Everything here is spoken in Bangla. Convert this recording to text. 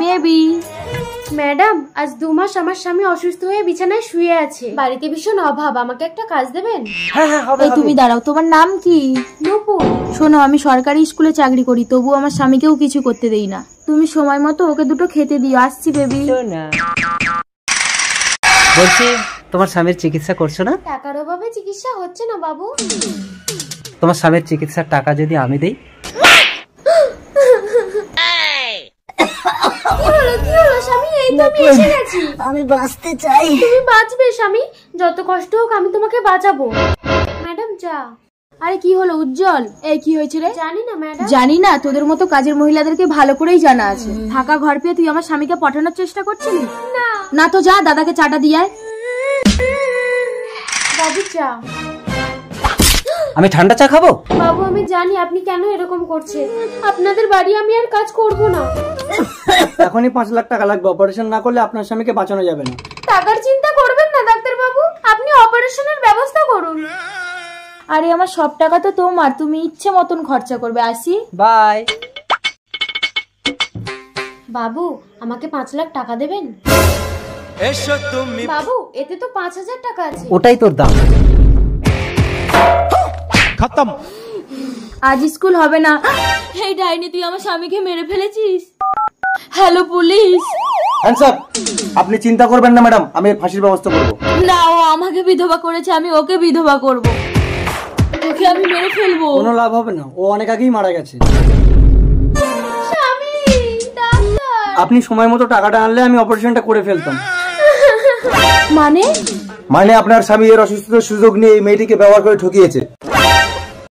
বেবি। ম্যাডাম, আজ 2 মাস আমার স্বামী অসুস্থ হয়ে বিছানায় শুয়ে আছে। বাড়িতে ভীষণ অভাব, আমাকে একটা কাজ দেবেন? হ্যাঁ হ্যাঁ হবে। এই তুমি দাঁড়াও, তোমার নাম কি? নূপুর। শোনো, আমি সরকারি স্কুলে চাকরি করি, তবু আমার স্বামীকেও কিছু করতে দেই না। তুমি সময় মতো ওকে দুটো খেতে দিও। আসছি বেবি। বলছি, তোমার স্বামীর চিকিৎসা করছো না? টাকার অভাবে চিকিৎসা হচ্ছে না বাবু। তোমার স্বামীর চিকিৎসার টাকা যদি আমি দেই? কি হলো স্বামী? এই তো আমি এসে গেছি। আমি বাঁচতে চাই। তুমি বাঁচবে স্বামী, যত কষ্ট হোক আমি তোমাকে বাঁচাবো। ম্যাডাম চা। আরে কি হলো উজ্জ্বল? এই কি হয়েছে রে? জানি না ম্যাডাম। জানি না? তোদের মতো কাজের মহিলাদেরকে ভালো করেই জানা আছে। ফাঁকা ঘর পেয়ে তুই আমার স্বামীকে পাঠানোর চেষ্টা করছিলি? না। না তো যা, দাদাকে চাটা দিয়ে আয়। বাবু চা। আমি ঠান্ডা চা খাবো? বাবু আমি জানি আপনি কেন এরকম করছেন। আপনাদের বাড়ি আমি আর কাজ করব না। এখনই 5 লাখ টাকা লাগবে, অপারেশন না করলে আপনার স্বামীকে বাঁচানো যাবে না। টাকার চিন্তা করবেন না ডাক্তার বাবু, আপনি অপারেশনের ব্যবস্থা করুন। আরে আমার সব টাকা তো তোমার, তুমি ইচ্ছে মতন খরচা করবে। আসি। বাই। বাবু আমাকে 5 লাখ টাকা দেবেন? বাবু এতে তো 5,000 টাকা আছে। ওটাই তোর দাম। খতম। আজ স্কুল হবে না। এই ডাইনি, তুই আমার স্বামীকে মেরে ফেলেছিস। Hello police. হ্যান্ডস আপনি চিন্তা করবেন না ম্যাডাম, আমি ফাঁসির ব্যবস্থা করব। না, ও আমাকে বিধবা করেছে, আমি ওকে বিধবা করব। ওকে আমি মেরে ফেলবো। কোনো লাভ হবে না, ও অনেক আগেই মারা গেছে। স্বামী, ডাক্তার। আপনি সময় মতো টাকাটা আনলে আমি অপারেশনটা করে ফেলতাম। মানে আপনার স্বামী এর অসুস্থতার সুযোগ নিয়ে এই মেয়েটিকে ব্যবহার করে ঠকিয়েছে।